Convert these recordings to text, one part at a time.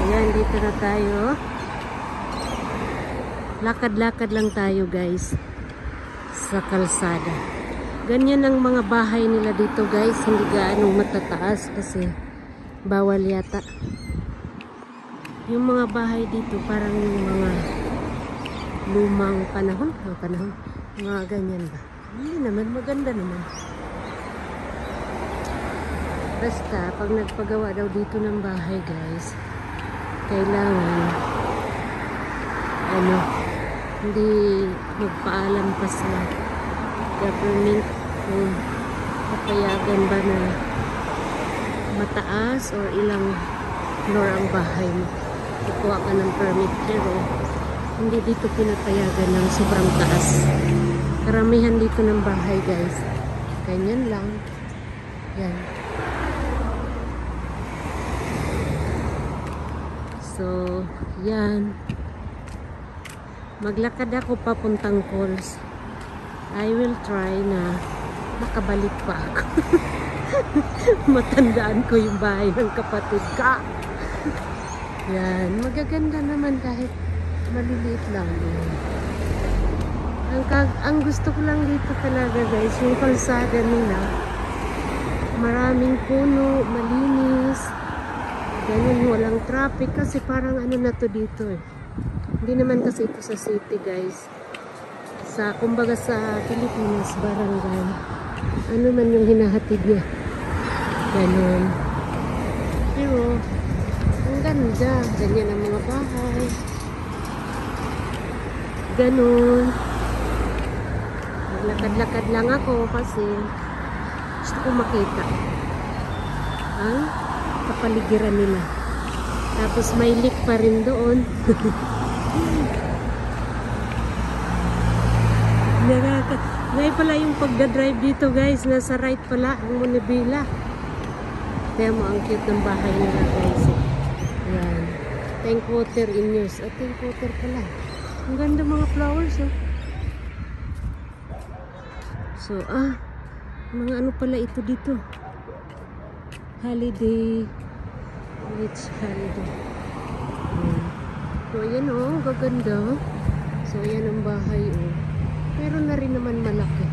Ayan, dito na tayo. Lakad-lakad lang tayo guys sa kalsada. Ganyan ang mga bahay nila dito guys. Hindi gaano matataas kasi bawal yata. Yung mga bahay dito parang yung mga lumang panahon. Mga ganyan ba? Hindi naman, maganda naman. Basta pag nagpagawa daw dito ng bahay guys, kailangan hindi magpaalam pa sa government kung papayagan ba na mataas or ilang floor ang bahay mo. Kukuha ka ng permit, pero hindi dito pinapayagan ng sobrang taas. Karamihan dito ng bahay guys, ganyan lang. Yan. So, yan. Maglakad ako papuntang Coles. I will try na makabalik pa ako. Matandaan ko yung bahay ng kapatid ka. Yan. Magaganda naman kahit maliliit lang. Ang gusto ko lang dito talaga guys, yung kalsada nila. Maraming puno, malinis. Ganun, walang traffic kasi parang na to dito eh. Hindi naman kasi ito sa city guys. Kumbaga sa Pilipinas, barangay. Ano man yung hinahatid niya. Ganun. Pero, ang ganda. Ganyan ang mga bahay. Ganun. Maglakad-lakad lang ako kasi gusto ko makita ang kapaligiran nila. Tapos may lake pa rin doon. Ngayon pala yung pagdadrive dito guys, nasa right pala ang Munibila. Kaya mo ang cute ng bahay nila guys. Ayan. Tank water in use. Tank water pala. Ang ganda mga flowers oh. So mga ano pala ito dito. Holiday. Beach holiday. So ayan oh, gaganda. So ayan ang bahay oh. Pero na rin naman malaki.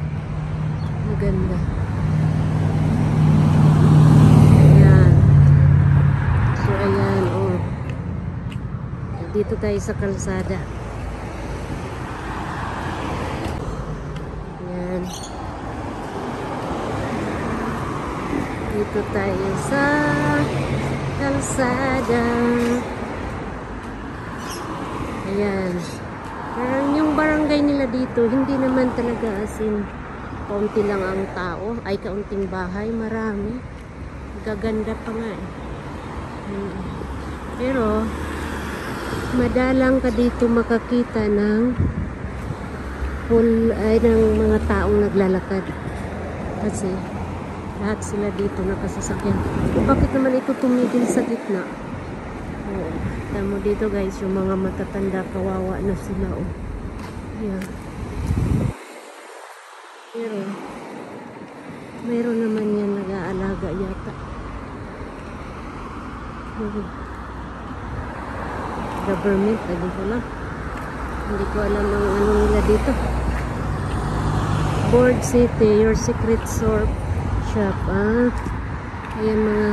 Maganda. Ayan. So ayan oh. Dito tayo sa kalsada. Ayan. Dito tayo sa kalsada. Ayan. Parang yung barangay nila dito, hindi naman talaga as in kaunti lang ang tao. Ay, kaunting bahay. Marami. Gaganda pa nga eh. Pero, madalang ka dito makakita ng ng mga taong naglalakad. Kasi, lahat sila dito nakasasakyan. Bakit naman ito tumigil sa gitna? Oo. Tamo dito guys, yung mga matatanda, kawawa na sila oh. Yeah. Pero, mayroon naman yan nag-aalaga yata. Government, hindi ko lang. Hindi ko alam ang ano nila dito. Board City, your secret shop. Ayan mga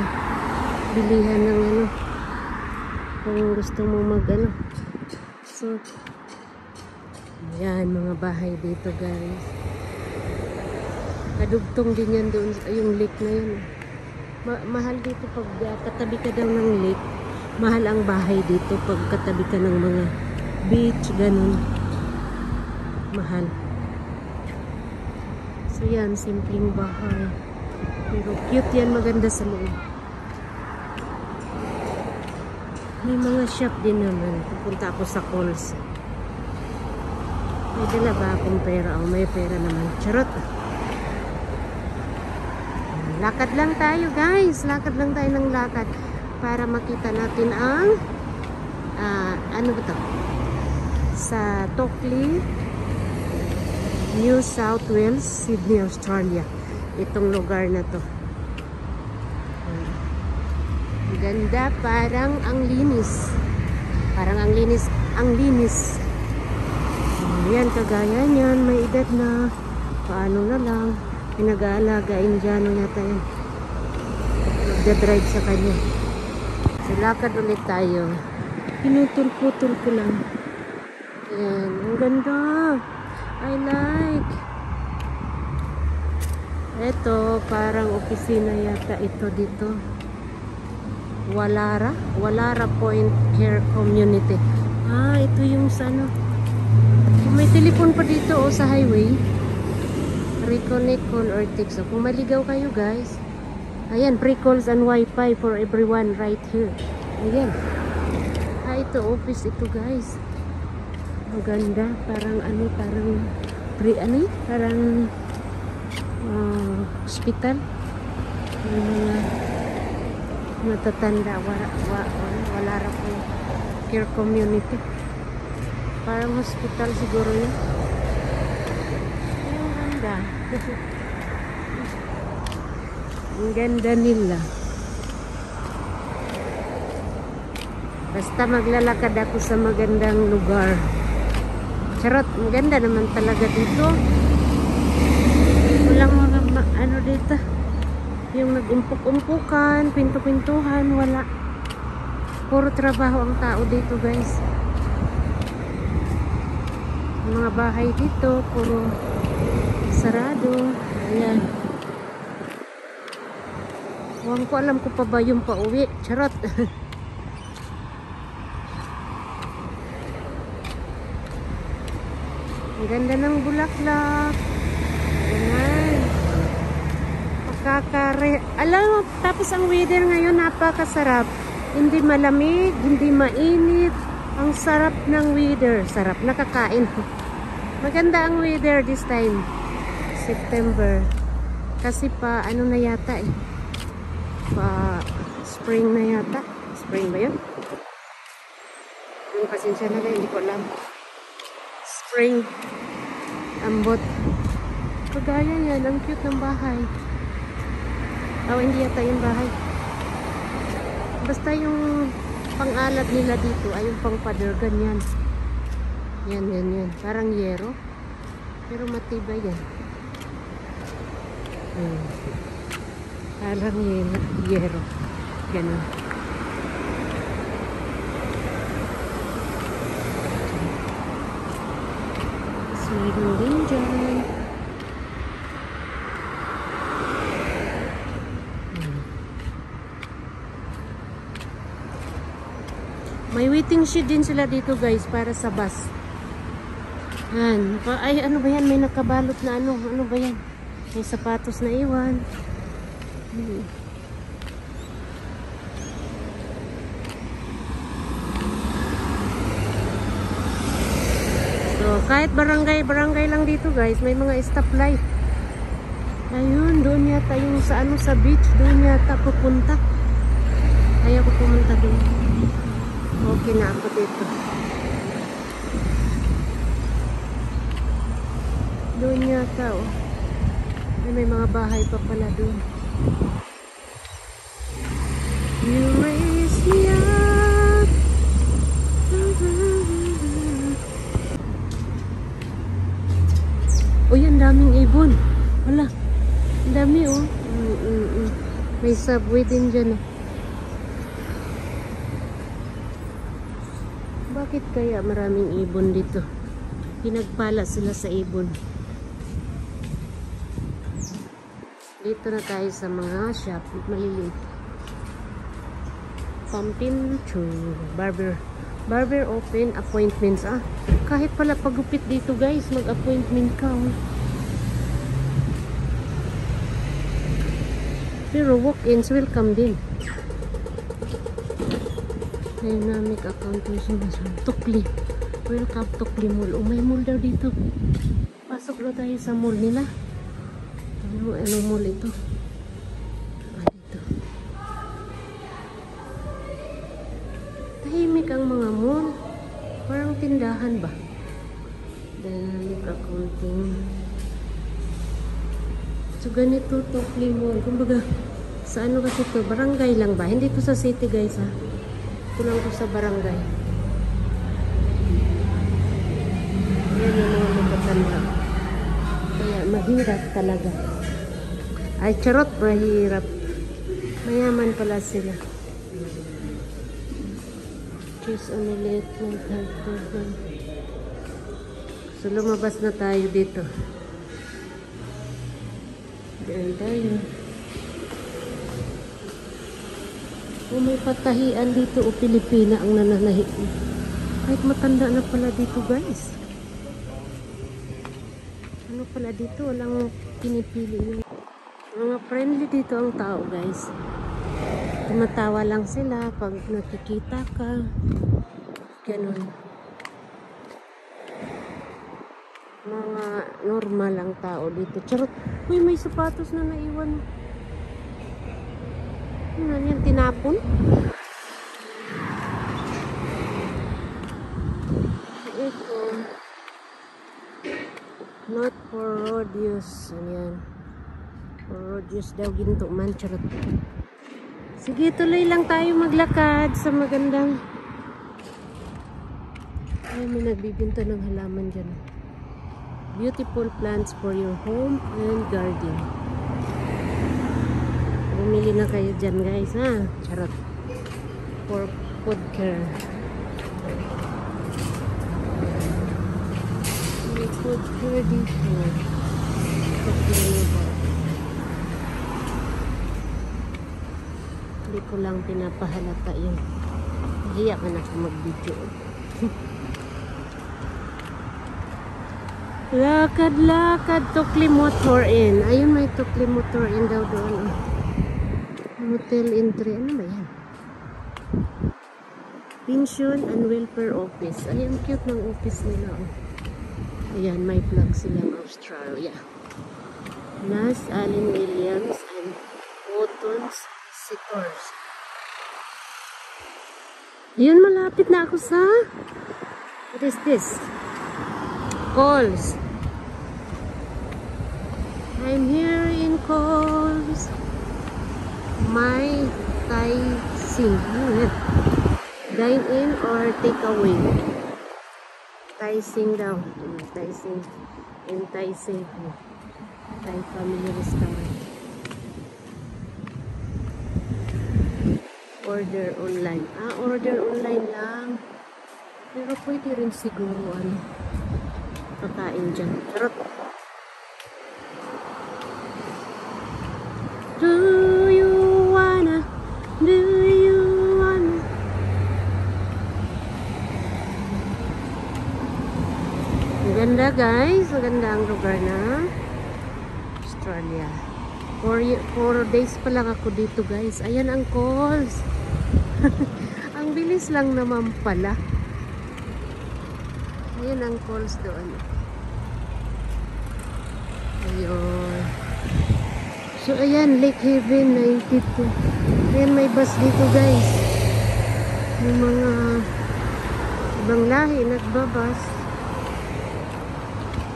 bilihan ng ano. Kung gusto mo mag ano. So, ayan mga bahay dito guys. Kadugtong din yan doon, yung lake na yun. Mahal dito pag katabi ka daw ng lake. Mahal ang bahay dito pag katabi ka ng mga beach, ganun. Mahal. So yan, simpleng bahay. Pero cute yan, maganda sa loob. May mga shop din naman. Pupunta ako sa Coles. May dala ba akong pera? O may pera naman. Charot. Lakad lang tayo guys. Lakad lang tayo ng lakad. Para makita natin ang ano ba ito? Sa Tockley, New South Wales, Sydney, Australia. Itong lugar na to. Ganda, parang ang linis. Parang ang linis, ang linis. Ayan, kagaya niyan, may edad na. Paano na lang, pinag-aalaga, Indiano yata yun. Nagda-drive sa kanya. So, lakad ulit tayo. Pinutol-putol ko lang. Ayan, ang ganda. I like. Ito, parang opisina yata ito dito. Walara Point Care Community. Ah, ito yung sa ano. May telepon pa dito sa highway. Reconnect, call or text. So, kung maligaw kayo guys, ayan, free calls and wifi for everyone right here. Ayan. Ah, ito office ito guys. Maganda, parang ano, parang parang hospital. Yung mga matatanda, Walara Point Care Community. Parang hospital siguro yun. Ang ganda. Ang ganda nila. Basta maglalakad ako sa magandang lugar. Charot, maganda naman talaga dito. Walang mga ano dito. Yung nag-umpok-umpukan, pinto-pintuhan, wala. Puro trabaho ang tao dito guys. Mga bahay dito puro sarado. Ayan, huwag ko alam ko pa ba yung pauwi. Charot. Ang ganda ng bulaklak. Ayan, alam mo, tapos ang weather ngayon napakasarap. Hindi malamig, hindi mainit. Ang sarap ng weather. Sarap, nakakain. Maganda ang weather this time. September. Kasi pa, ano na yata eh. Pa, spring na yata. Spring ba yun? Pasensya na lang, hindi ko alam. Spring. Ambot. Kagaya yan, ang cute ng bahay. Oh, hindi yata yung bahay. Basta yung pang-alat nila dito ay yung pang-pader, ganyan. Yan. Parang yero. Pero matibay yan. Parang yero. Ganun. Mayroon din dyan. May waiting shed din sila dito guys para sa bus. Yan. Ay, ano ba yan? May nakabalot na ano. Ano ba yan? May sapatos na iwan. So, kahit barangay lang dito guys, may mga stoplight. Ayun, doon yata yung sa ano, sa beach, doon yata pupunta. Ayaw ko pumunta doon. Okay na ako dito. Doon yata, oh. May mga bahay pa pala doon. You raise me up. Uy, ang daming ibon. Wala. Ang dami, oh. May subway din dyan, oh. Bakit kaya maraming ibon dito? Pinagpala sila sa ibon. Dito na tayo sa mga shop. Maliliit. Pumpkin to barber open appointments. Ah, kahit pala pagupit dito guys, mag-appointment ka. Oh. Pero walk-ins welcome din. Dynamic accounting Tukli. Welcome Tukli Mall. Oh, may mall daw dito. Pasok na tayo sa mall nila. Ano mall ito? Ah, dito. Tahimik ang mga mall. Parang tindahan ba? Dynamic accounting. So ganito Tukli Mall. Kumbaga Sa ano kasi to? Barangay lang ba? Hindi to sa city guys ha. Ito lang to sa barangay. Ayan yung mga matatanda. Kaya mahirap talaga. Ay charot, mahirap. Mayaman pala sila. Cheese omelette ng hotdog. So lumabas na tayo dito. Diyan tayo. May patahian dito o Pilipina ang nananahi. Kahit matanda na pala dito guys. Ano pala dito? Walang pinipili. Mga friendly dito ang tao guys. Tumatawa lang sila pag nakikita ka. Ganun. Mga normal ang tao dito. Charot. Uy, may sapatos na naiwan. Ano yan? Tinapon? Ito. Not for road use. Ayan. For road use daw ginto man. Charot. Sige, tuloy lang tayo maglakad sa magandang. Ay, may nagbibinta ng halaman dyan. Beautiful plants for your home and garden. Bumili na kayo dyan guys ha. Charot. For food care. May food care dito. Hindi ko lang pinapahalata yun. Hiya ka na ako mag-video. Lakad-lakad, Tukli Motor Inn. Ayun, may Tukli Motor Inn daw doon. Hotel entry. Ano ba yan? Pension and Welfare Office. Ayan, cute ng office nila. Ayan, may flag silang Australia. Nas Allen Williams and Cotton's Sectors. Yun, malapit na ako sa... What is this? Coles. I'm here in Coles. My Thai Sing. Dine in or take away? Thai Sing daw. Thai Sing. In Thai Sing. Thai family restaurant. Order online. Order online lang. Pero pwede rin siguro ano. Pakain dyan. Charot. Do you wanna? Maganda guys. Maganda ang lugar na Australia. 4 days pa lang ako dito guys. Ayan ang calls. Ang bilis lang naman pala. Ayan ang calls doon. Ayun. So ayan, Lake Haven 92. Ayan, may bus dito guys. May mga ibang lahi nagbabas.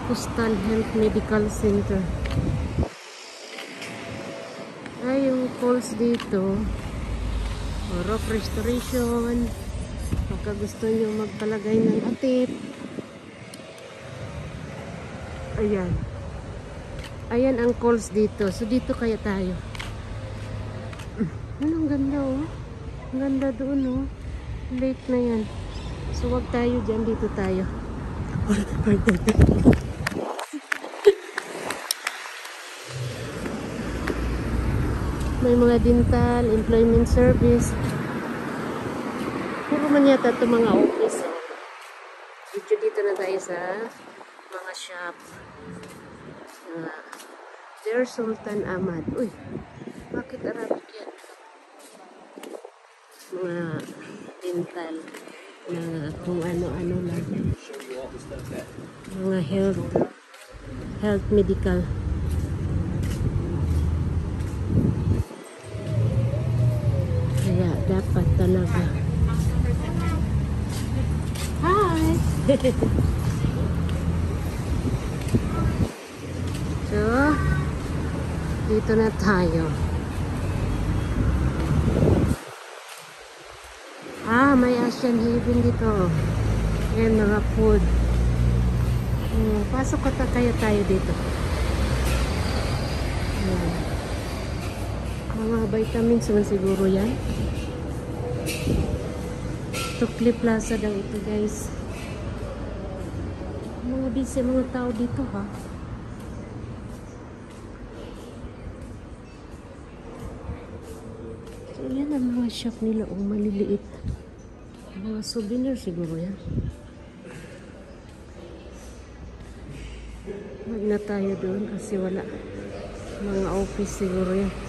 Coastal Health Medical Center. Ay, yung calls dito. Rock restoration. Pagka gusto nyo magpalagay ng atip. Ayan. Ayan ang calls dito. So dito kaya tayo. Ang ganda oh. Ang ganda doon oh. Lake na yan. So wag tayo dyan. Dito tayo. May mga dental, employment service. Puro man yata ito mga office. Dito na tayo sa mga shop. Dear Sultan Ahmad. Uy, bakit Arabic yan? Mga dental na kung ano-ano lang. Mga health medical. Kaya dapat talaga. Hi! So, dito na tayo. may Asian Haven dito. Ayan, mga food. Pasok ko kaya tayo dito. Ayan. Mga vitamins naman siguro yan. Tukli Plaza daw ito, guys. Mga busy mga tao dito, ha. So, yan ang mga shop nila. Maliliit. Mga souvenir siguro yan. Wag na tayo doon kasi wala. Mga office siguro yan.